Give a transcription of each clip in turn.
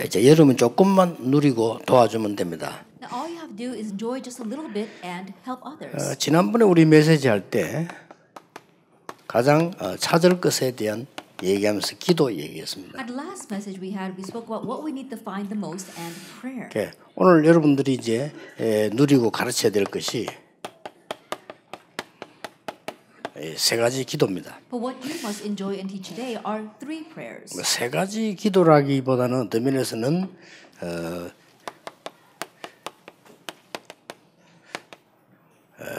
이제 여러분 조금만 누리고 도와주면 됩니다. Now all you have to do is enjoy just a little bit and help others. 지난번에 우리 메시지 할 때 가장 찾을 것에 대한 얘기하면서 기도 얘기했습니다. At the last message we spoke about what we need to find the most and prayer. 오늘 여러분들이 이제 누리고 가르쳐야 될 것이 세 가지 기도입니다. But what you must enjoy and teach today are three prayers. 세 가지 기도라기보다는 어떤 면에서는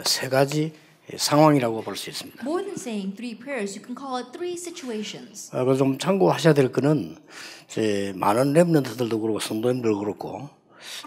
세 가지 상황이라고 볼 수 있습니다. More than saying three prayers, you can call it three situations. 좀 참고하셔야 될 거는 많은 렘넌트들도 그렇고 성도님들도 그렇고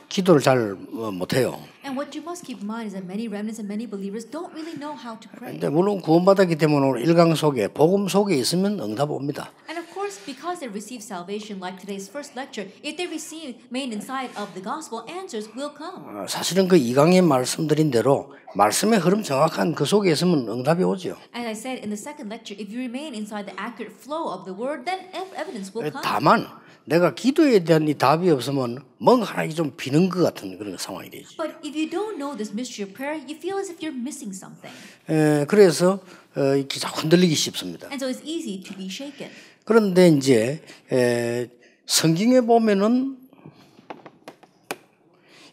기도를 잘 못해요. And what you must keep in mind is that many remnants and many believers don't really know how to pray. 근데 물론 구원받았기 때문에 일강 속에 복음 속에 있으면 응답 옵니다. And of course, because they receive salvation, like today's first lecture, if they remain inside of the gospel, answers will come. 사실은 그 이강의 말씀드린 대로 말씀의 흐름 정확한 그 속에 있으면 응답이 오죠. As I said in the second lecture, if you remain inside the accurate flow of the word, then evidence will come. 다만 내가 기도에 대한 이 답이 없으면 뭔가 하나 좀 비는 것 같은 그런 상황이 되지. But if you don't know this mystery of prayer, you feel as if you're missing something. 그래서 이렇게 자꾸 흔들리기 쉽습니다. And so it's easy to be shaken. 그런데 이제 성경에 보면은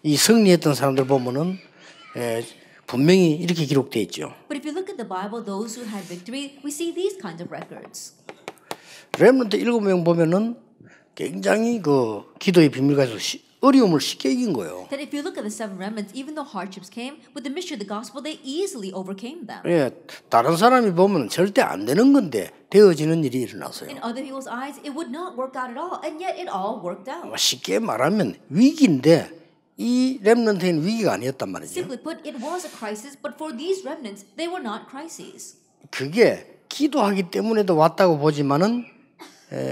이 승리했던 사람들 보면은 분명히 이렇게 기록되어 있죠. But if you look at the Bible, those who had victory, we see these kinds of records. 렘넌트 7명 보면은 굉장히 그 기도의 비밀 가지고 어려움을 쉽게 이긴 거예요. That if you look at the seven remnants, even though hardships came, with the mystery of the gospel, they easily overcame them. 다른 사람이 보면 절대 안 되는 건데 되어지는 일이 일어났어요. In other people's eyes, it would not work out at all, and yet it all worked out. 쉽게 말하면 위기인데 이 렘넌트는 위기가 아니었단 말이죠. Simply put, it was a crisis, but for these remnants, they were not crises. 그게 기도하기 때문에도 왔다고 보지만은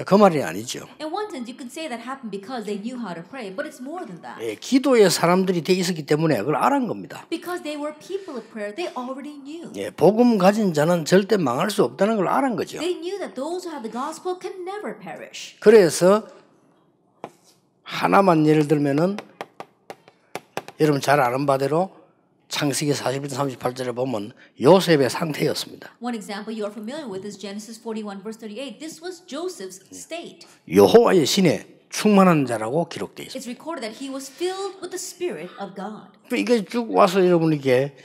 그 말이 아니죠. In one sense, you can say that happened because they knew how to pray, but it's more than that. 기도의 사람들이 돼 있었기 때문에 그걸 알은 겁니다. Because they were people of prayer, they already knew. 복음 가진 자는 절대 망할 수 없다는 걸 알은 거죠. They knew that those who have the gospel can never perish. 그래서 하나만 예를 들면은 여러분 잘 아는 바대로 창세기 41장 38절에 보면 요셉의 상태였습니다. One example you are familiar with is Genesis 41 verse 38. This was Joseph's state. 여호와의 신에 충만한 자라고 기록되어 있습니다. It's recorded that he was filled with the Spirit of God. 이게 쭉 와서 여러분 이게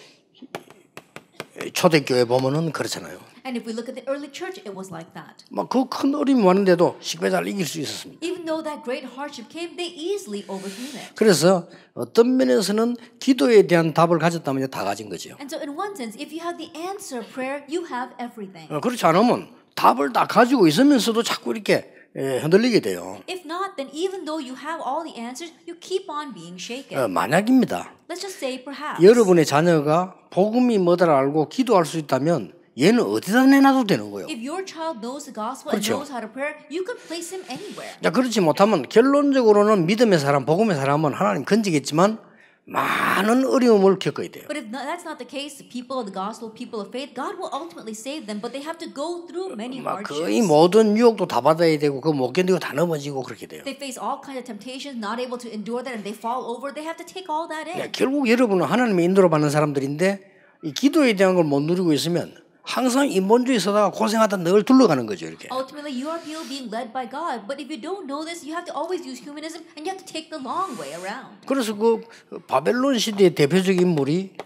초대교회 보면은 그렇잖아요. And if we look at the early church, it was like that. 막 그 큰 어려움이 왔는데도 식배자를 이길 수 있었습니다. Even though that great hardship came, they easily overcame it. 그래서 어떤 면에서는 기도에 대한 답을 가졌다면 다 가진 거죠. And so in one sense, if you have the answer of prayer, you have everything. 그렇지 않으면 답을 다 가지고 있으면서도 자꾸 이렇게 흔들리게 돼요. If not, then even though you have all the answers, you keep on being shaken. 만약입니다. Let's just say perhaps. 여러분의 자녀가 복음이 뭐다를 알고 기도할 수 있다면 얘는 어디다 내놔도 되는 거예요. If your child knows the gospel and knows how to pray, you could place him anywhere. 자, 그렇지 못하면 결론적으로는 믿음의 사람, 복음의 사람은 하나님 건지겠지만 많은 어려움을 겪어야 돼요. But if that's not the case, the people of the gospel, people of faith, God will ultimately save them, but they have to go through many 거의 hardships. 모든 유혹도 다 받아야 되고 그거 못 견디고 다 넘어지고 그렇게 돼요. They face all kinds of temptations, not able to endure that, and they fall over. They have to take all that in. 결국 여러분은 하나님의 인도를 받는 사람들인데 이 기도에 대한 걸 못 누리고 있으면 항상 인본주의 서다가 고생하다 늘 둘러가는 거죠 이렇게. Ultimately, you are people being led by God, but if you don't know this, you have to always use humanism, and you have to take the long way around. 그래서 그 바벨론 시대의 대표적인 인물이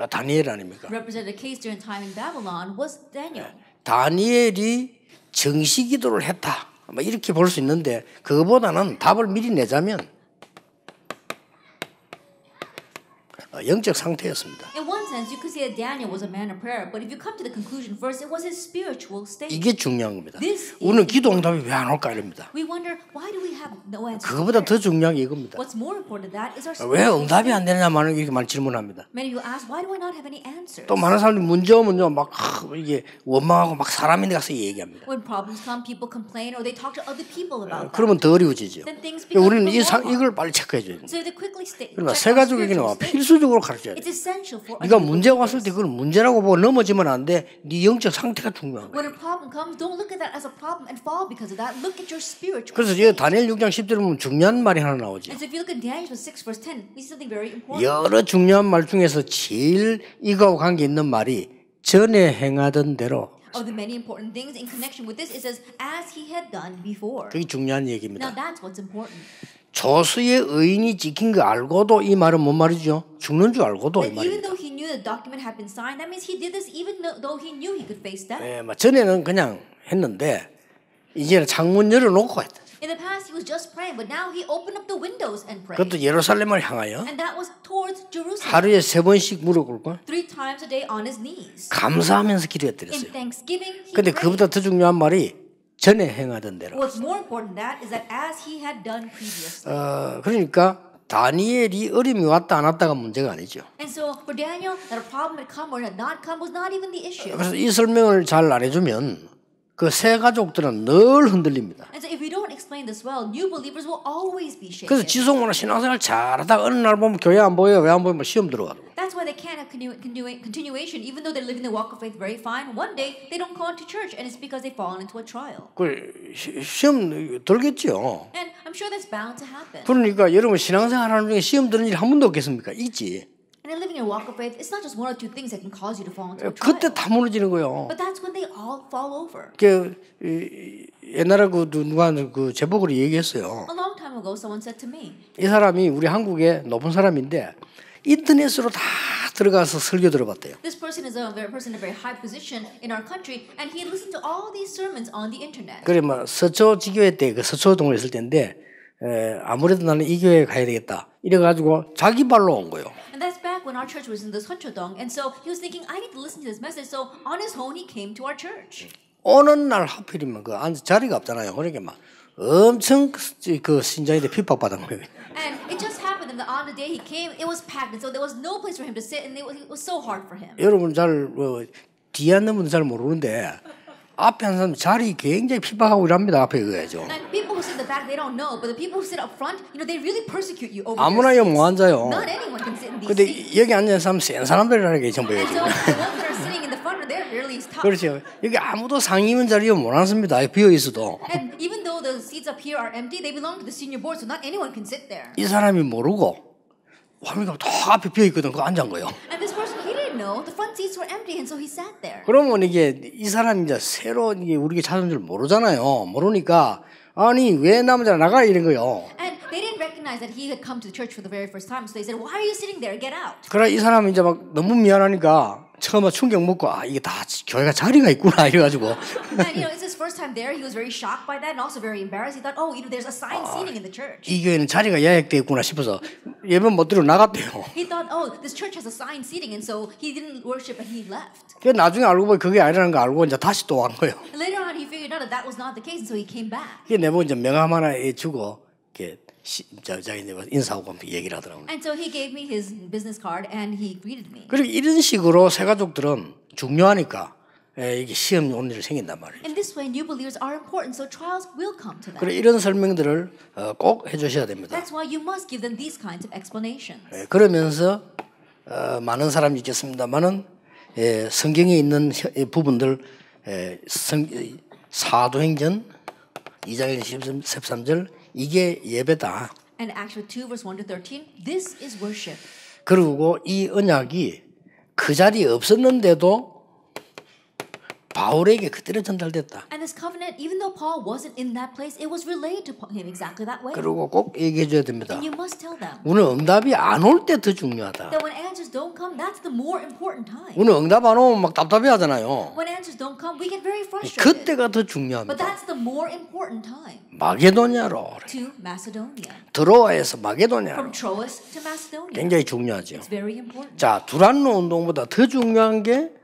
다니엘 아닙니까? Represented a case during time in Babylon was Daniel. 다니엘이 정시 기도를 했다. 이렇게 볼 수 있는데 그거보다는 답을 미리 내자면 영적 상태였습니다. In one sense, you could say that Daniel was a man of prayer, but if you come to the conclusion first, it was his spiritual state. 이게 중요한 겁니다. This 우리는 기도 응답이 왜 안 올까 이럽니다. We wonder, why do we have no answer? 그거보다 더 중요한 게 이겁니다. What's more important than that is our 왜 spiritual 응답이 state. 안 되느냐 많은 이렇게 많이 질문합니다. Many of you ask, why do I not have any answers? 또 많은 사람들이 문제 오면요 막 이게 원망하고 막 사람인데 가서 얘기합니다. When problems come, people complain or they talk to other people about that. 그러면 더 어려워지죠. Then things become 우리는 more hard. 이걸 빨리 체크해 줘야 됩니다. So they quickly 그러니까 check 세 our 가지 얘기는 spiritual state. 필수적으로 가르쳐야 It's 돼. essential for 네가 us 문제가 왔을 때 그걸 문제라고 보고 넘어지면 안 돼. 네 영적 상태가 중요한 거야. When a problem comes, don't look at that as a problem and fall because of that. Look at your spiritual 그래서 state. 이 다니엘 6장 10절에 보면 중요한 말이 하나 나오지. And so if you look at Daniel 6 verse 10, we see something very important. 여러 중요한 말 중에서 제일 이거하고 관계 있는 말이 전에 행하던 대로. Of the many important things in connection with this, it says, as he had done before. 그게 중요한 Now 얘기입니다. that's what's important. 조수의 의인이 지킨 거 알고도 이 말은 뭔 말이죠? 죽는 줄 알고도 이 That even 말입니다. though he knew the document had been signed, that means he did this even though he knew he could face death. 예, 뭐 전에는 그냥 했는데 이제는 창문 열어놓고 했다. In the past, he was just praying, but now he opened up the windows and prayed. 그것도 예루살렘을 향하여 And that was towards Jerusalem. 하루에 3번씩 무릎 꿇고 3 times a day on his knees. 감사하면서 In 기도했더랬어요. thanksgiving, he 근데 prayed. 그보다 더 중요한 말이 전에 행하던 대로. What's more important than that is that as he had done previously. 그러니까 다니엘이 어림이 왔다 안 왔다가 문제가 아니죠. And so for Daniel, that a problem had come or had not come was not even the issue. 그래서 이 설명을 잘 안 해주면 그 새 가족들은 늘 흔들립니다. And so if we don't explain this well, new believers will always be shaken. 그래서 지속문화 신앙생활 잘하다가 어느 날 보면 교회 안 보여요. 왜 안 보이면 시험 들어가고. That's why they can't have continuation. Even though they're living the walk of faith very fine, one day they don't come to church, and it's because they've fallen into a trial. 그 시험 들겠죠. And I'm sure that's bound to happen. 그러니까 여러분 신앙생활 하는 중에 시험 드는 일 한 번도 없겠습니까? 있지. And in living a walk of faith, it's not just one or two things that can cause you to fall into a 그때 trial. 다 무너지는 거예요. But that's when they all fall over. 그 옛날에 그 누가 그 제복으로 얘기했어요. A long time ago, someone said to me, 이 사람이 우리 한국에 높은 사람인데 인터넷으로 다 들어가서 설교 들어봤대요. this person is a person in a very high position in our country, and he listened to all these sermons on the internet. 그래 뭐 서초 지교회 때 그 서초 동호회 있을 때인데 아무래도 나는 이 교회에 가야 되겠다. 이래가지고 자기 발로 온 거예요. And that's back when our church was in the Seonchodong, and so he was thinking, I need to listen to this message. So on his own, he came to our church. 어느 날 하필이면 그 앉을 자리가 없잖아요. 그러니까 막 엄청 그 신자인데 핍박받은 거예요. And it just happened that on the day he came, it was packed, and so there was no place for him to sit, and it was so hard for him. 여러분 잘 뒤에 앉는 분들 잘 모르는데 앞에 한 사람 자리 굉장히 핍박하고 이랍니다. 앞에 그거죠. And people who sit in the back, they don't know, but the people who sit up front, they really persecute you over 아무나 their 여기 seats. 못 앉아요. Not anyone can sit in these 근데 seats. 여기 앉는 사람 센 사람들이라는 게 전부 And 여기. so the ones that are sitting in the front, they're really tough. 그렇죠. 여기 아무도 상임원 자리에 못 앉습니다. 비어 있어도. And even though the seats up here are empty, they belong to the senior board, so not anyone can sit there. 이 사람이 모르고 화면이 다 앞에 비어 있거든. 그거 앉은 거예요. And this person, he didn't know the front seats were empty, and so he sat there. 그러면 이게 이 사람이 이제 새로 이게 우리가 찾은 줄 모르잖아요. 모르니까 아니 왜 남자 나가 이런 거요. And they didn't recognize that he had come to the church for the very first time, so they said, "Why are you sitting there? Get out!" 그래 이 사람이 이제 막 너무 미안하니까 처음에 충격 먹고 아 이게 다 교회가 자리가 있구나 이래가지고. And it's his first time there. He was very shocked by that, and also very embarrassed. He thought, "Oh, there's assigned seating in the church." 이 교회는 자리가 예약돼 있구나 싶어서 예배 못 들어 나갔대요. He thought, "Oh, this church has assigned seating," and so he didn't worship and he left. 그 나중에 알고 보니 그게 아니라는 거 알고 이제 다시 또 간 거예요. And later on, he figured out that that was not the case, and so he came back. 그게 내보고 이제 명함 하나 주고 이렇게 자기 인사하고 얘기를 하더라고요. And so he gave me his business card, and he greeted me. 그리고 이런 식으로 새 가족들은 중요하니까 이게 시험 오는 일이 생긴단 말이에요. In this way, new believers are important, so trials will come to them. 그래 이런 설명들을 꼭 해주셔야 됩니다. That's why you must give them these kinds of explanations. 그러면서 많은 사람이 있겠습니다만은 성경에 있는 부분들 사도행전 2장 13절 이게 예배다. And Acts 2 verse 1 to 13, this is worship. 그리고 이 언약이 그 자리에 없었는데도 바울에게 그대로 전달됐다. And this covenant, even though Paul wasn't in that place, it was relayed to him exactly that way. 그리고 꼭 얘기해 줘야 됩니다. And you must tell them 오늘 응답이 안 올 때 더 중요하다. that when answers don't come, that's the more important time. 오늘 응답 안 오면 막 답답해 하잖아요. When answers don't come, we get very frustrated. 그때가 더 But 중요합니다. that's the more important time. 마게도냐로 To Macedonia. 드로아에서 From 마게도냐로 Troas to Macedonia. 굉장히 중요하죠. It's very important. 자, 두란노 운동보다 더 중요한 게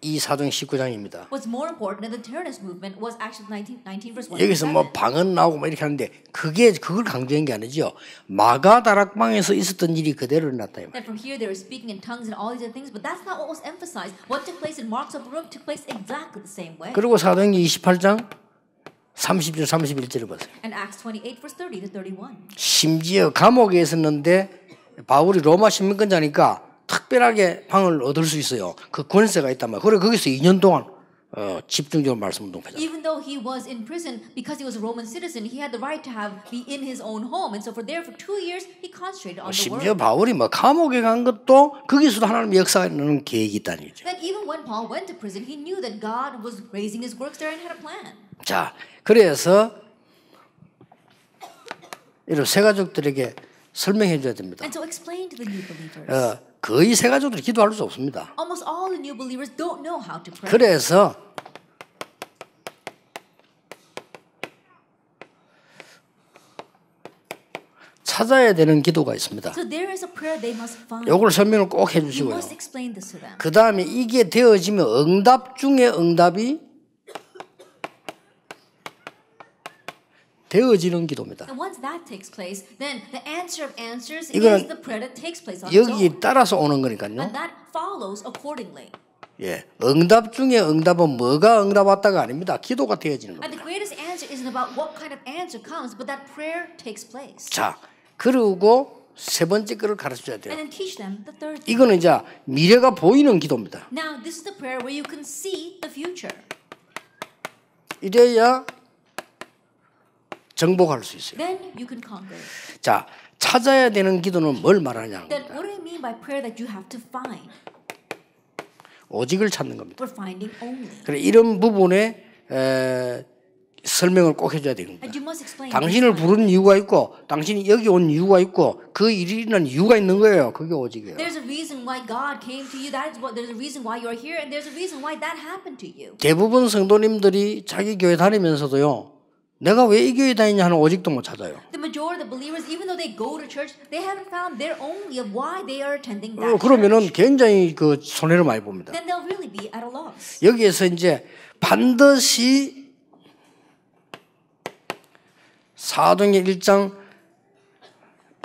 이 사도행 19장입니다. What's more important than the Tyrannus movement was Acts 19 verse 1 to 여기서 7. 뭐 방언 나오고 뭐 이렇게 하는데 그걸 강조한 게 아니죠. 마가 다락방에서 있었던 일이 그대로 일어났다. That from here they were speaking in tongues and all these other things, but that's not what was emphasized. What took place in Mark's upper room took place exactly the same way. 그리고 사도행 28장 30절 31절을 보세요. And Acts 28 verse 30 to 31. 심지어 감옥에 있었는데 바울이 로마 시민권자니까 특별하게 방을 얻을 수 있어요. 그 권세가 있단 말이에요. 그래 거기서 2년 동안 집중적으로 말씀 운동하죠. Even though he was in prison because he was a Roman citizen, he had the right to be in his own home, and so for 2 years he concentrated on the 심지어 word. 바울이 뭐 감옥에 간 것도 거기서도 하나님 역사하는 계획이 있다는 얘기죠. Then even when Paul went to prison, he knew that God was raising his works there and had a plan. 자, 그래서 이런 새 가족들에게 설명해 줘야 됩니다. And so explain to the new believers. 거의 새 가족들이 기도할 수 없습니다. Almost all the new believers don't know how to pray. 그래서 찾아야 되는 기도가 있습니다. So there is a prayer they must find. 요걸 설명을 꼭 You 해주시고요. must explain this to them. 그 다음에 이게 되어지면 응답 중에 응답이 되어지는 기도입니다. And once that takes place, then the answer of answers 이거는 is the prayer that takes place on its own. 여기 따라서 오는 거니까요. And that follows accordingly. 예, 응답 중에 응답은 뭐가 응답 왔다가 아닙니다. 기도가 되어지는 겁니다. And the greatest answer isn't about what kind of answer comes, but that prayer takes place. 자, 그리고 세 번째 거를 가르쳐줘야 돼요. And then teach them the third thing. 이거는 이제 미래가 보이는 기도입니다. Now, this is the prayer where you can see the future. 이래야 정복할 수 있어요. Then you can conquer. 자, 찾아야 되는 기도는 뭘 말하냐는 Then 겁니다. what do I mean by prayer that you have to find? 오직을 찾는 겁니다. We're finding only. 그래 이런 부분에 설명을 꼭 해줘야 되는 And 거예요. you must explain. 당신을 부른 이유가 있고 당신이 여기 온 이유가 있고 그 일이 일어난 이유가 있는 거예요. 그게 오직이에요. There's a reason why God came to you. That is what. There's a reason why you're here, and there's a reason why that happened to you. 대부분 성도님들이 자기 교회 다니면서도요. 내가 왜 이 교회 다니냐 하는 오직도 못 찾아요. The majority of the believers, even though they go to church, they haven't found their only of why they are attending that 그러면은 church. 굉장히 그 손해를 많이 봅니다. Then they'll really be at a loss. 여기에서 이제 반드시 사도행전 1장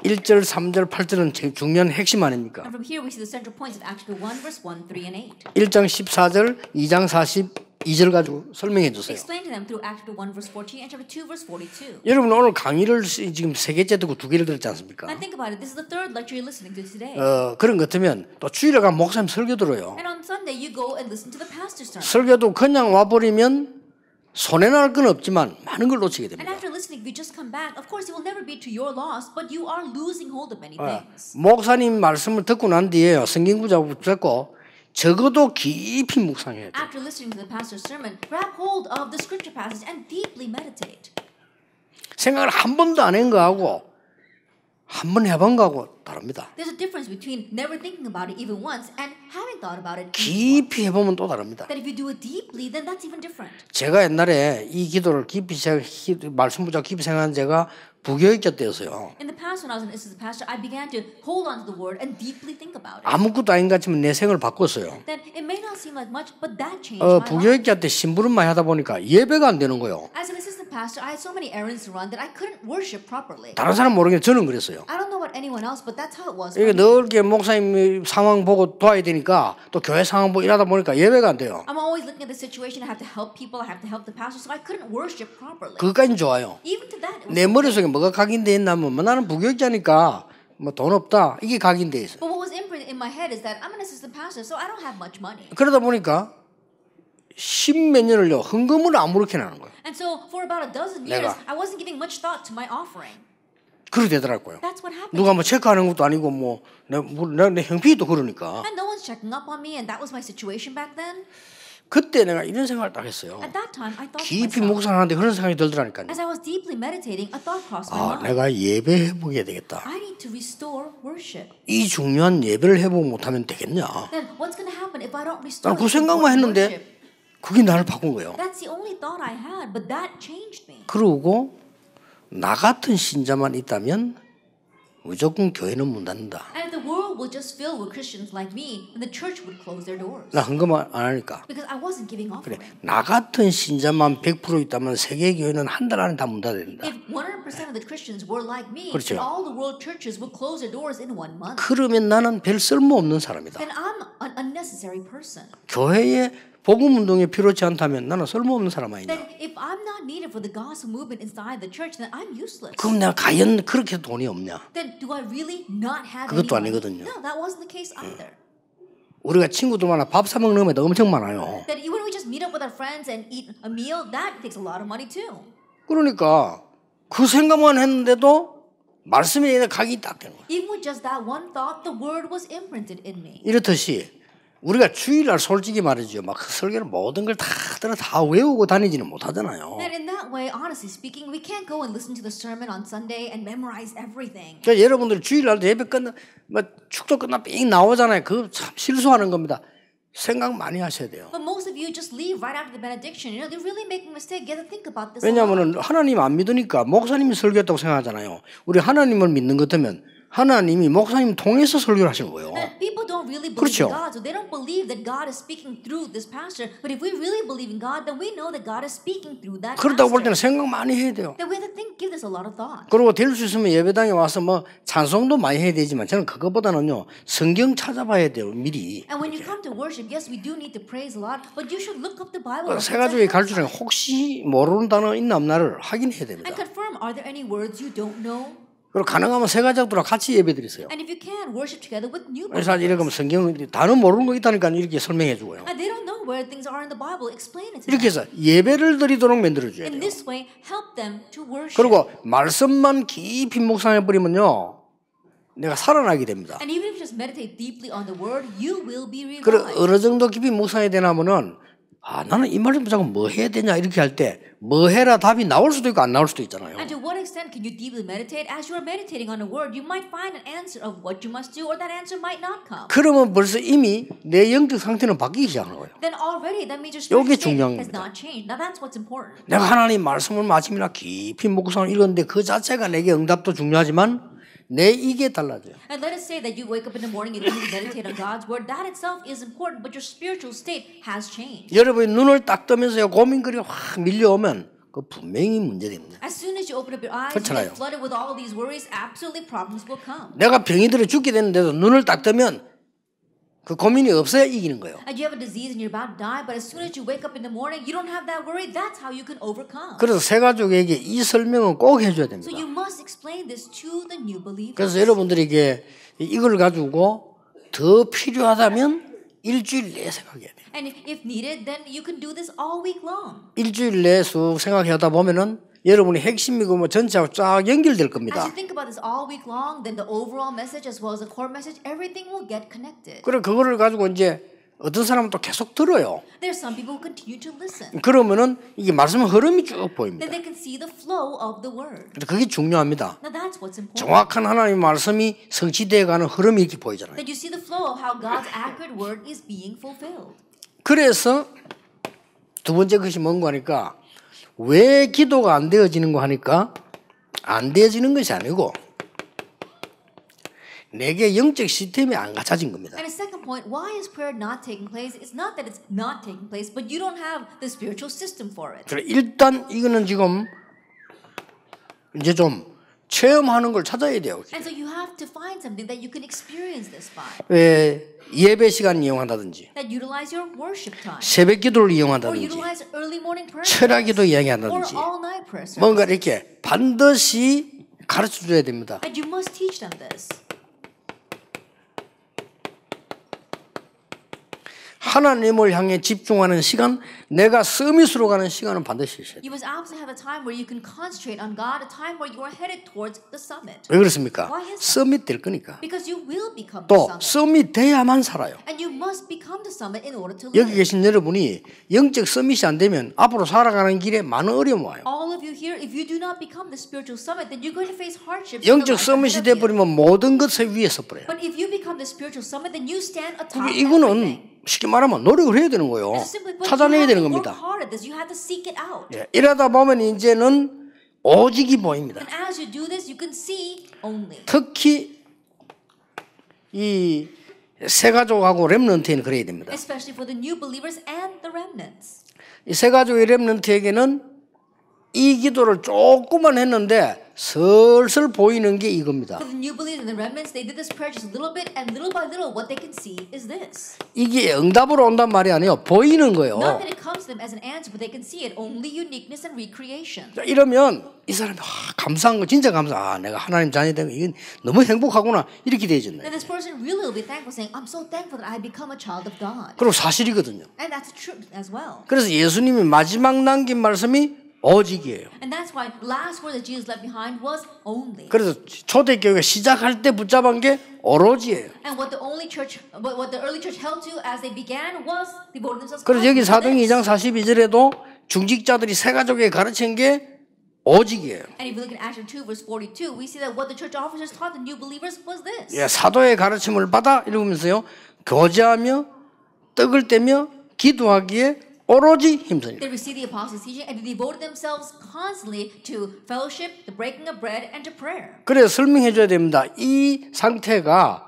1절, 3절, 8절은 제일 중요한 핵심 아닙니까? And from here we see the central points of Acts 1, verse 1, 3, and 8. 1장 14절, 2장 42절 가지고 설명해 주세요. Explain to them through Acts 1, verse 14 and chapter 2, verse 42. 여러분 오늘 강의를 지금 3개째 듣고 2개를 들었지 않습니까? And think about it. This is the third lecture you're listening to today. 그런 것 같으면 또 주일에 가면 목사님 설교 들어요. And on Sunday you go and listen to the pastor's sermon. 설교도 그냥 와버리면 손해날 건 없지만 많은 걸 놓치게 And 됩니다. after listening, if you just come back, of course it will never be to your loss, but you are losing hold of many things. 목사님 말씀을 듣고 난 뒤에 성경 구절 붙잡고 적어도 깊이 묵상해야 돼요. After listening to the pastor's sermon, grab hold of the scripture passage and deeply meditate. 생각을 한 번도 안 한 거하고 한 번 해본 거하고 다릅니다. There's a difference between never thinking about it even once and having thought about it. 깊이 해보면 또 다릅니다. That if you do it deeply, then that's even different. 제가 옛날에 이 기도를 깊이 말씀 붙잡고 깊이 생각한 제가 부교육자 때였어요. In the past, when I was an assistant pastor, I began to hold on to the word and deeply think about it. 아무것도 아닌 것 같지만 내 생을 바꿨어요. Then it may not seem like much, but that changed my life. 부교육자 때 심부름 많이 하다 보니까 예배가 안 되는 거예요. As an assistant pastor, I had so many errands to run that I couldn't worship properly. 다른 사람 모르겠는데 저는 그랬어요. I don't know about anyone else, but that's how it was. for 이게 me. 늘 이렇게 목사님 상황 보고 도와야 되니까 또 교회 상황 보고 일하다 보니까 예배가 안 돼요. I'm always looking at the situation. I have to help people. I have to help the pastor. So I couldn't worship properly. 그것까지는 좋아요. Even to that, it was 내 머릿속에 뭐가 각인돼 있냐면 뭐 나는 부교육자니까 뭐 돈 없다 이게 각인돼 있어요. But what was imprinted in my head is that I'm an assistant pastor, so I don't have much money. 그러다 보니까 십몇 년을요 헌금을 아무렇게 나는 거예요. And so for about a dozen years, 내가. I wasn't giving much thought to my offering. 그렇게 되더라고요. That's what happened. 누가 뭐 체크하는 것도 아니고 내 형편이 또 그러니까 And no one's checking up on me, and that was my situation back then. 그때 내가 이런 생각을 딱 했어요. At that time, I thought to 깊이 myself, 묵상하는데 그런 생각이 들더라니까요. as I was deeply meditating, a thought crossed my 아, mind. 내가 예배해 보게 되겠다. I need to restore worship. 이 중요한 예배를 해보고 못하면 되겠냐? Then what's going to happen if I don't restore 난 그 this 생각만 important 했는데 worship? 그게 나를 바꾼 거예요. That's the only thought I had, but that changed me. 그러고 나 같은 신자만 있다면 무조건 교회는 문 닫는다. And if the world was just filled with Christians like me, then the church would close their doors. 나 헌금 안 하니까. Because I wasn't giving 그래, offering. 나 같은 신자만 100% 있다면 세계 교회는 한 달 안에 다 문 닫아야 된다. If 100% of the Christians were like me, 그렇죠. then all the world churches would close their doors in 1 month. 그러면 나는 별 쓸모 없는 사람이다. Then I'm an unnecessary person. 교회에 복음 운동에 필요치 않다면 나는 쓸모없는 사람 아니냐. Then if I'm not needed for the gospel movement inside the church, then I'm useless. 그럼 내가 과연 그렇게 돈이 없냐? Then do I really not have 그것도 any money? 아니거든요. No, that wasn't the case either. 우리가 친구들 만나 밥 사 먹는 것도 엄청 많아요. That when we just meet up with our friends and eat a meal, that takes a lot of money too. 그러니까 그 생각만 했는데도 말씀에 각이 딱 되는 거예요. Even with just that one thought, the word was imprinted in me. 이렇듯이 우리가 주일날 솔직히 말이죠. 막 그 설교를 모든 걸 다 외우고 다니지는 못하잖아요. And in that way, honestly speaking, we can't go and listen to the sermon on Sunday and memorize everything. 그러니까 여러분들 주일날 예배 끝나, 뭐 축도 끝나 삥 나오잖아요. 그거 참 실수하는 겁니다. 생각 많이 하셔야 돼요. But most of you just leave right after the benediction. You know, they're really making a mistake. You have to think about this. 왜냐하면 하나님 안 믿으니까 목사님이 설교했다고 생각하잖아요. 우리 하나님을 믿는 것 같으면 하나님이 목사님 통해서 설교를 하시는 거예요. People don't really believe 그렇죠. in God, so they don't believe that God is speaking through this pastor. But if we really believe in God, then we know that God is speaking through that 그러다고 볼 pastor. 때는 생각 많이 해야 돼요. Then we have to give this a lot of thought. 그리고 될 수 있으면 예배당에 와서 뭐 찬송도 많이 해야 되지만 저는 그것보다는요 성경 찾아봐야 돼요 미리. And when you come to worship, yes, we do need to praise a lot, but you should look up the Bible. 세 가족이 갈 줄에 혹시 모르는 단어 있나 없나를 확인해야 됩니다. And confirm, are there any words you don't know? 그리고 가능하면 세 가족들하고 같이 예배드리세요. And if you can, worship together with new 그래서 believers. 이렇게 하면 성경 단어 모르는 거 있다니까 이렇게 설명해 주고요. And they don't know where things are in the Bible. Explain it to 이렇게 them. 해서 예배를 드리도록 만들어줘야 In 돼요. this way, help them to worship. 그리고 말씀만 깊이 묵상해 버리면요 내가 살아나게 됩니다. And even if you just meditate deeply on the word, you will be 그리고 revived. 어느 정도 깊이 묵상해야 되냐면은 나는 이 말씀 붙잡고 뭐 해야 되냐 이렇게 할 때 뭐 해라 답이 나올 수도 있고 안 나올 수도 있잖아요. And to what extent can you deeply meditate? As you are meditating on a word, you might find an answer of what you must do, or that answer might not come. 그러면 벌써 이미 내 영적 상태는 바뀌기 시작하는 거예요. Then already that means your 요게 spiritual state 중요한 has 겁니다. not changed. Now that's what's important. 내가 하나님 말씀을 아침이나 깊이 묵상을 읽었는데 그 자체가 내게 응답도 중요하지만 내 이게 달라져요. And let us say that you wake up in the morning and you meditate on God's word. That itself is important, but your spiritual state has changed. 여러분이 눈을 딱 뜨면서 고민거리가 확 밀려오면 그 분명히 문제됩니다. As soon as you open up your eyes, you 그렇잖아요. get flooded with all of these worries. Absolutely, problems will come. 내가 병이 들어 죽게 됐는데도 눈을 딱 뜨면 그 고민이 없어야 이기는 거예요. And you have a disease and you're about to die, but as soon as you wake up in the morning, you don't have that worry. That's how you can overcome. 그래서 세 가족에게 이 설명은 꼭 해줘야 됩니다. So you must explain this to the new believers. 그래서 여러분들에게 이걸 가지고 더 필요하다면 일주일 내에 생각해야 돼요. And if needed, then you can do this all week long. 일주일 내에 쑥 생각하다 보면은 여러분이 핵심이고 뭐 전체하고 쫙 연결될 As 겁니다. you think about this all week long, then the overall message as well as the core message, everything will get connected. 그리고 그거를 가지고 이제 어떤 사람은 또 계속 들어요. There's some people who continue to listen. 그러면은 이게 말씀의 흐름이 쭉 보입니다. Then they can see the flow of the word. 그게 중요합니다. Now that's what's important. 정확한 하나님의 말씀이 성취되어 가는 흐름이 이렇게 보이잖아요. That you see the flow of how God's accurate word is being fulfilled. 그래서 두 번째 것이 뭔가 하니까 왜 기도가 안 되어지는 거 하니까 안 되어지는 것이 아니고 내게 영적 시스템이 안 갖춰진 겁니다. And a second point, why is prayer not taking place? It's not that it's not taking place, but you don't have the spiritual system for it. 그래 일단 이거는 지금 이제 좀 체험하는 걸 찾아야 돼요. And so you have to find something that you can experience this by. 왜 예배 시간 이용한다든지 That utilize your worship time. 새벽 기도를 Or 이용한다든지 utilize early morning prayer. 철야기도 Or 이야기한다든지 all night prayer. 뭔가 이렇게 반드시 가르쳐 줘야 됩니다. And you must teach them this. 하나님을 향해 집중하는 시간, 내가 서밋으로 가는 시간은 반드시 있어야 돼요. You must absolutely have a time where you can concentrate on God, a time where you are headed towards the summit. 왜 그렇습니까? Why is that? 서밋 될 거니까. Because you will become the 또 summit. 서밋 돼야만 살아요. And you must become the summit in order to 여기 live. 계신 여러분이 영적 서밋이 안 되면 앞으로 살아가는 길에 많은 어려움이 와요. All of you here, if you do not become the spiritual summit, then you're going to face hardships. 영적 서밋이 돼버리면 모든 것에 위에 서버려요. But if you become the spiritual summit, then you stand atop 이거는 everything. 쉽게 말하면 노력을 해야 되는 거예요. And simply put, 찾아내야 you 되는 have to work 겁니다. hard at this. You have to seek it out. 예, 이러다 보면 이제는 오직이 보입니다. And as you do this, you can see only. 특히 이 세 가족하고 렘넌트에는 그래야 됩니다. Especially for the new believers and the remnants. 이 세 가족의 렘넌트에게는 이 기도를 조금만 했는데 슬슬 보이는 게 이겁니다. For the new believers and the remnants, they did this prayer just a little bit, and little by little, what they can see is this. 이게 응답으로 온단 말이 아니에요. 보이는 거예요. Not that it comes to them as an answer, but they can see it. Only uniqueness and recreation. 자, 이러면 이 사람이 감사한 거 진짜 감사. 내가 하나님 자녀 된 거 이건 너무 행복하구나 이렇게 되어졌네. And this person really will be thankful, saying, "I'm so thankful that I become a child of God." 그리고 사실이거든요. And that's true as well. 그래서 예수님이 마지막 남긴 말씀이 오직이에요. And that's why the last word that Jesus left behind was only. 그래서 초대교회가 시작할 때 붙잡은 게 오로지예요. And what the early church held to as they began was devoting themselves. 그래서 여기 constantly to 사도행 2장 42절에도 중직자들이 세 가족에게 가르친 게 오직이에요. And if you look at Acts 2 verse 42, we see that what the church officers taught the new believers was this. 예, 사도의 가르침을 받아 이러면서요. 교제하며 떡을 떼며 기도하기에 오로지 힘쓰니라. They received the apostles' teaching and they devoted themselves constantly to fellowship, the breaking of bread, and to prayer. 그래서 설명해 줘야 됩니다. 이 상태가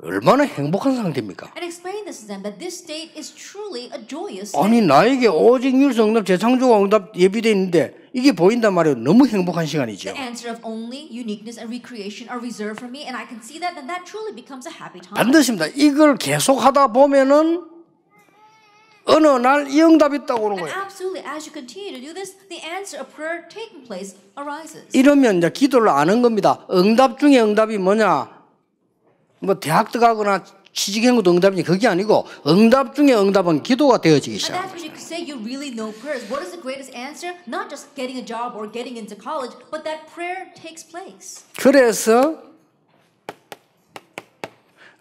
얼마나 행복한 상태입니까? And explain this to them that this state is truly a joyous 아니 state. 나에게 오직 율성 응답 재창조가 응답 예비되어 있는데 이게 보인단 말이에요. 너무 행복한 시간이죠. The answer of only, uniqueness, and recreation are reserved for me, and I can see that, then that truly becomes a happy time. 반드시입니다. 이걸 계속하다 보면은 어느 날 이 응답이 있다고 오는 And 거예요. absolutely, as you continue to do this, the answer of prayer taking place arises. 이러면 이제 기도를 아는 겁니다. 응답 중에 응답이 뭐냐? 뭐 대학 들어가거나 취직한 것도 응답이니 그게 아니고 응답 중에 응답은 기도가 되어지기 And 시작합니다. that's what you could say you really know prayers. What is the greatest answer? Not just getting a job or getting into college, but that prayer takes place. 그래서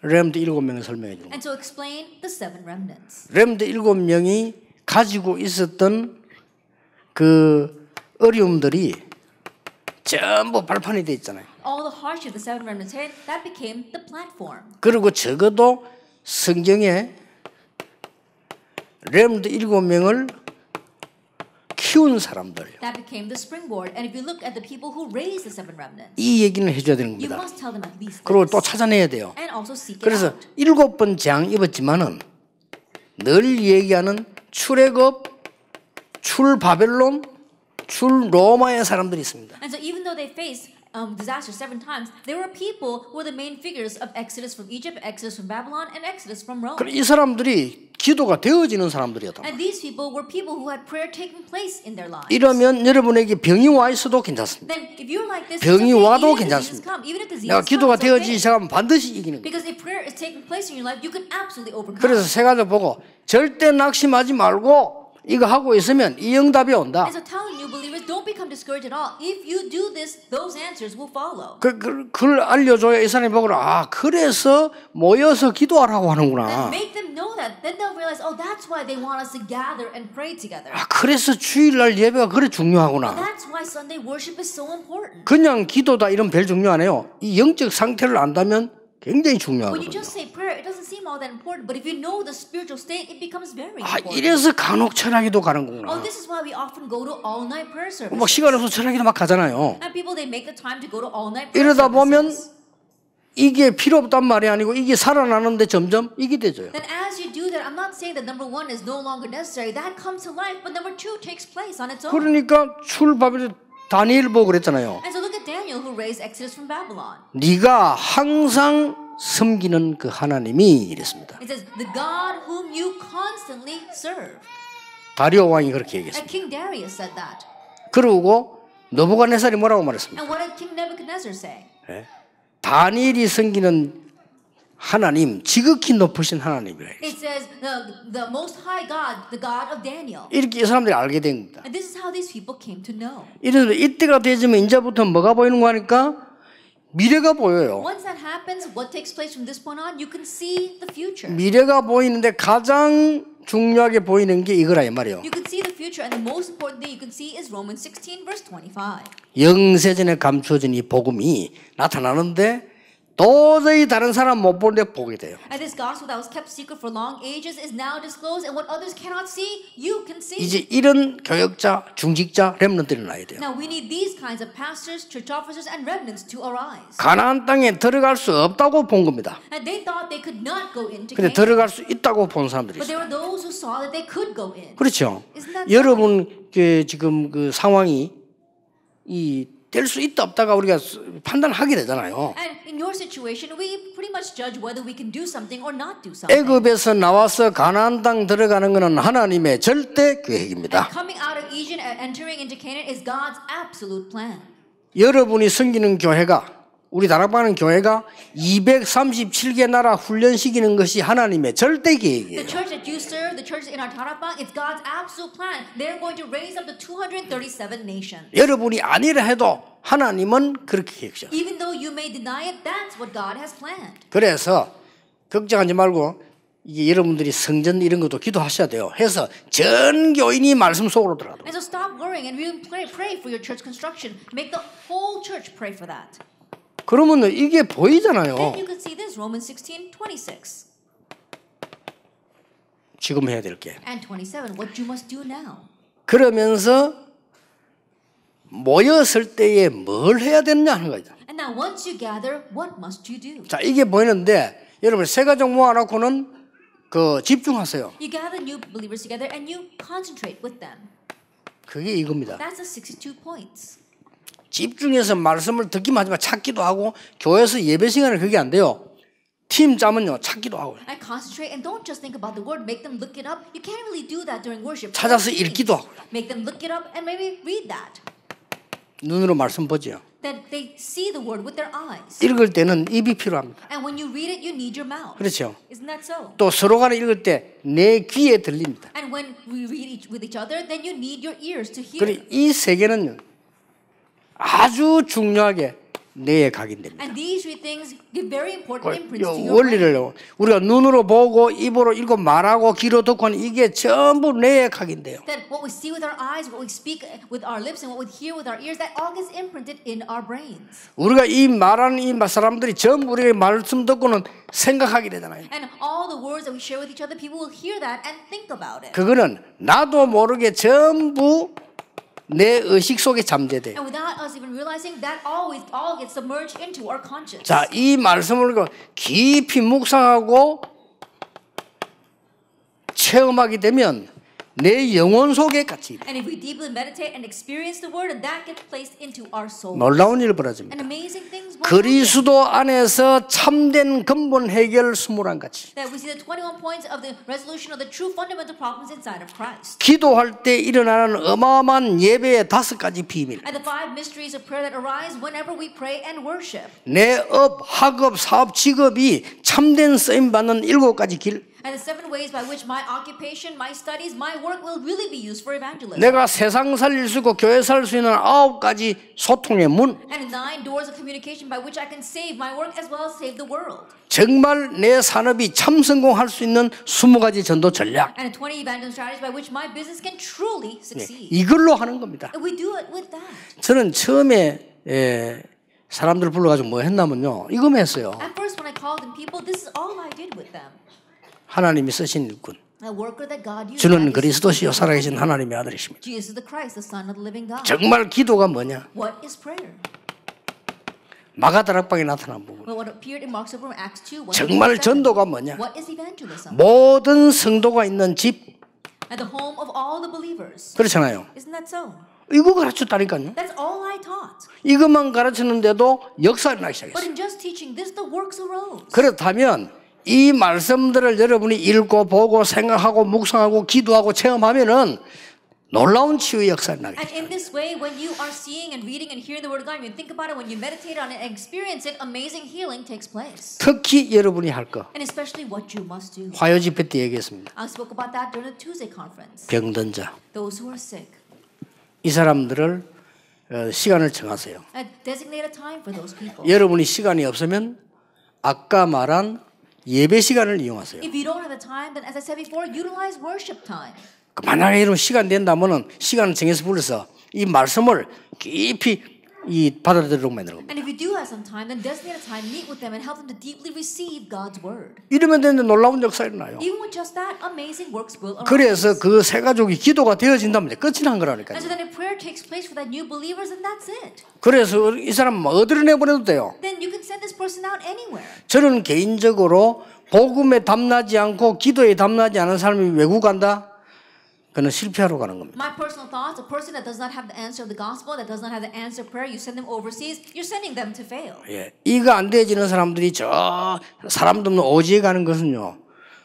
렘드 7명을 설명해 주는 거예요. And to explain the seven remnants. 렘드 7명이 가지고 있었던 그 어려움들이 전부 발판이 돼 있잖아요. All the hardship the seven remnants had, that became the platform. 그리고 적어도 성경에 렘드 7명을 키운 사람들 That became the springboard. And if you look at the people who raised the seven remnants, 이 얘기는 해줘야 되는 you 겁니다. must tell them at least 그리고 this. 또 찾아내야 돼요. And also seek it 그래서 out. 7번 재앙 입었지만은 늘 얘기하는 출애굽, 출 바벨론, 출 로마의 사람들이 있습니다. And so even though they faced disaster 7 times, there were people who were the main figures of Exodus from Egypt, Exodus from Babylon, and Exodus from Rome. 이 사람들이 기도가 되어지는 사람들이었다. And these people were people who had prayer taking place in their lives. 이러면 여러분에게 병이 와 있어도 괜찮습니다. Then if you're like this, 병이 it's okay, 와도 even if diseases 괜찮습니다. come, even if diseases 내가 come, 기도가 it's 되어지기 okay. 시작하면 반드시 이기는 거예요. Because if prayer is taking place in your life, you can absolutely overcome. 그래서 세 가지 보고 절대 낙심하지 말고 이거 하고 있으면 이 응답이 온다. And so telling new believers, don't become discouraged at all. If you do this, those answers will follow. 그걸 알려줘야 이 사람이 보고 아 그래서 모여서 기도하라고 하는구나. Make them know that. Then they'll realize, oh, that's why they want us to gather and pray together. 아 그래서 주일날 예배가 그래 중요하구나. That's why Sunday worship is so important. 그냥 기도다 이런 별 중요 안 해요. 이 영적 상태를 안다면 굉장히 When you 중요하거든요. just say prayer, it doesn't seem all that important. But if you know the spiritual state, it becomes very 아 important. 이래서 간혹 철학기도 가는 Oh, 거구나. this is why we often go to all-night prayer services. 막 시간 없어서 철학기도 막 가잖아요. And people, they make the time to go to all-night prayer 이러다 보면 services. 이게 필요 없단 말이 아니고 이게 살아나는데 점점 이게 되죠. Then as you do that, I'm not saying that number 1 is no longer necessary. That comes to life. But number 2 takes place on its own. 그러니까 출바벨 다니엘 보고 그랬잖아요. And so look at Daniel who raised Exodus from Babylon. 네가 항상 섬기는 그 하나님이 이랬습니다. It says, the God whom you constantly serve. 다리오 왕이 그렇게 And 얘기했습니다. King Darius said that. 그러고 너부갓네살이 뭐라고 말했습니까? And what did King Nebuchadnezzar say? 다니엘이 섬기는 하나님, 지극히 높으신 하나님이라. It says, the most high God, the God of Daniel. 이렇게 이 사람들이 알게 된 겁니다. And this is how these people came to know. 이래서 이때가 되지면 이제부터 뭐가 보이는 거 하니까 미래가 보여요. Once that happens, what takes place from this point on, you can see the future. 미래가 보이는데 가장 중요하게 보이는 게 이거라 이 말이에요. You can see the future, and the most important thing you can see is Romans 16, verse 25. 영세전에 감추어진 이 복음이 나타나는데 도저히 다른 사람 못 보는데 보게 돼요. And this gospel that was kept secret for long ages is now disclosed, and what others cannot see, you can see. 이제 이런 교역자, 중직자, 렘넌트들이 나야 돼요. Now we need these kinds of pastors, church officers, and remnants to arise. 가나안 땅에 들어갈 수 없다고 본 겁니다. And they thought they could not go into 근데 Canaan. 들어갈 수 있다고 본 사람들이 But 있어요. there were those who saw that they could go in. 그렇죠. Isn't that 여러분 지금 그 상황이 이 될 수 있다 없다가 우리가 판단하게 되잖아요. And in your situation, we pretty much judge whether we can do something or not do something. 애굽에서 나와서 가나안 땅 들어가는 것은 하나님의 절대 계획입니다. Coming out of Egypt and entering into Canaan is God's absolute plan. 여러분이 섬기는 교회가 우리 다락방은 교회가 237개 나라 훈련시키는 것이 하나님의 절대 계획이에요. The church that you serve, the church in our Tarapang, it's God's absolute plan. They're going to raise up the 237 nations. 여러분이 아니라 해도 하나님은 그렇게 계획하셨어요. Even though you may deny it, that's what God has planned. 그래서 걱정하지 말고 이게 여러분들이 성전 이런 것도 기도하셔야 돼요. 해서 전 교인이 말씀 속으로 들어가도록. And so stop worrying and really pray for your church construction. Make the whole church pray for that. 그러면 이게 보이잖아요. Then you can see this, Romans 16:26 지금 해야 될 게. and 27. What you must do now. 그러면서 모였을 때에 뭘 해야 되느냐 하는 거죠. And now once you gather, what must you do? 자, 이게 보이는데 여러분 세 가족 모아놓고는 그 집중하세요. You gather new believers together and you concentrate with them. 그게 이겁니다. That's the 62 points. 집중해서 말씀을 듣기만 하지만 찾기도 하고 교회에서 예배 시간에 그게 안 돼요. 팀 짜면요 찾기도 하고. And concentrate and don't just think about the word. Make them look it up. You can't really do that during worship. 찾아서 읽기도 하고. Make them look it up and maybe read that. 눈으로 말씀 보죠. That they see the word with their eyes. 읽을 때는 입이 필요합니다. And when you read it, you need your mouth. 그렇죠. Isn't that so? 또 서로 간에 읽을 때 내 귀에 들립니다. And when we read with each other, then you need your ears to hear. 그리고 이 세 개는 아주 중요하게 뇌에 각인됩니다. And these three things give very important imprints to 이 your brain. 원리를 우리가 눈으로 보고 입으로 읽고 말하고 귀로 듣고 하는 이게 전부 뇌에 각인돼요. That what we see with our eyes, what we speak with our lips, and what we hear with our ears, that all gets imprinted in our brains. 우리가 이 말하는 이 사람들이 전부 우리의 말씀 듣고는 생각하게 되잖아요. And all the words that we share with each other, people will hear that and think about it. 그거는 나도 모르게 전부 내 의식 속에 잠재돼요. And without us even realizing, that all gets submerged into our conscience. 자, 이 말씀을 깊이 묵상하고 체험하게 되면 내 영혼 속에 같이 And if we deeply meditate and experience the word, and that gets placed into our soul. 놀라운 일이 벌어집니다. And amazing things will happen. 그리스도 안에서 참된 근본 해결 21 같이 That we see the 21 points of the resolution of the true fundamental problems inside of Christ. 기도할 때 일어나는 어마어마한 예배의 5가지 비밀. And the 5 mysteries of prayer that arise whenever we pray and worship. 내 업, 학업, 사업, 직업이 참된 쓰임 받는 7가지 길. And the 7 ways by which my occupation, my studies, my work will really be used for evangelism. 내가 세상 살릴 수 있고 교회 살 수 있는 9가지 소통의 문. And 9 doors of communication by which I can save my work as well as save the world. 정말 내 산업이 참 성공할 수 있는 20가지 전도 전략. And 20 evangelism strategies by which my business can truly succeed. 이걸로 하는 겁니다. And we do it with that. 저는 처음에 사람들 불러가지고 뭐 했냐면요. 이거만 했어요. At first when I called in people, this is all I did with them. 하나님이 쓰신 일꾼. A worker that God used. 주는 그리스도시요 살아계신 하나님의 아들이십니다. Jesus is the Christ, the Son of the living God. 정말 기도가 뭐냐? What is prayer? 마가다락방에 나타난 부분. Well, what appeared in Mark's Book, Acts 2. 정말 전도가 뭐냐? What is evangelism? 모든 성도가 있는 집. At the home of all the believers. 그렇잖아요. Isn't that so? 이거 가르쳤다니까요. That's all I taught. 이것만 가르쳤는데도 역사를 나기 But 시작했어요. in just teaching this, the works arose. 그렇다면 이 말씀들을 여러분이 읽고 보고 생각하고 묵상하고 기도하고 체험하면은 놀라운 치유의 역사를 나게 And 돼요. in this way, when you are seeing and reading and hearing the word of God, when you think about it, when you meditate on it and experience it, amazing healing takes place. 특히 여러분이 할 거. And especially what you must do. 화요 집회 때 얘기했습니다. I spoke about that during the Tuesday conference. 병든 자. Those who are sick. 이 사람들을 시간을 정하세요. And designate a time for those people. 여러분이 시간이 없으면 아까 말한 예배 시간을 이용하세요. If you don't have the time, then as I said before, utilize worship time. 만약에 여러분 시간 된다면은 시간을 정해서 불러서 이 말씀을 깊이 받아들이도록 만드는 겁니다. And if you do have some time, then designate a time, meet with them, and help them to deeply receive God's word. 이러면 되는데 놀라운 역사 일어나요. Even with just that, amazing works will arise. 그래서 그 세 가족이 기도가 되어진다면 끝이 난 거라니까요. And so then if prayer takes place for that new believers, then that's it. 그래서 이 사람 어디로 내보내도 돼요. Then you can send this person out anywhere. 저는 개인적으로 복음에 담나지 않고 기도에 담나지 않은 사람이 외국 간다? 그는 실패하러 가는 겁니다. My personal thoughts, a person that does not have the answer of the gospel, that does not have the answer of prayer, you send them overseas, you're sending them to fail. 예, 이거 안 되어지는 사람들이 저 사람도 없는 오지에 가는 것은요.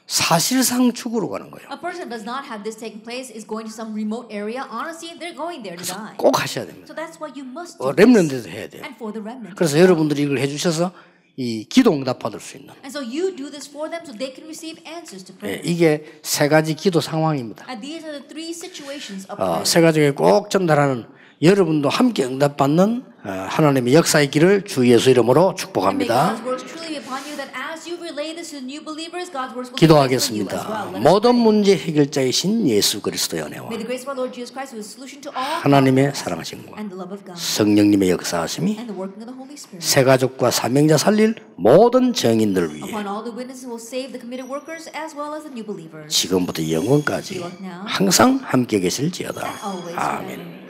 사실상 죽으러 가는 거예요. A person that does not have this taking place is going to some remote area. Honestly, they're going there to die. 꼭 하셔야 됩니다. So that's why you must do this. 렘넌트에서 해야 돼요. And for the remnant. 그래서 여러분들이 이걸 해주셔서 이 기도 응답 받을 수 있는. And so you do this for them so they can receive answers to prayer. 이게 세 가지 기도 상황입니다. And these are the three situations of prayer. 세 가지에 꼭 전달하는 여러분도 함께 응답받는 하나님의 역사의 길을 주 예수 이름으로 And may 축복합니다. God's works truly be upon you that as you relay this to new believers, God's works will be for you as well. 기도하겠습니다. Let us 모든 pray. 문제 해결자이신 예수 그리스도의 은혜와 May the grace of our Lord Jesus Christ, who is the solution to all, 하나님의 사랑하심과 and the love of God, 성령님의 역사하심이 and the working of the Holy Spirit, 새 가족과 사명자 살릴 모든 정인들 위해 upon all the witnesses who will save the committed workers as well as the new believers, 지금부터 영원까지 항상 함께 계실지어다. always 아멘. forever.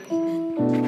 Amen.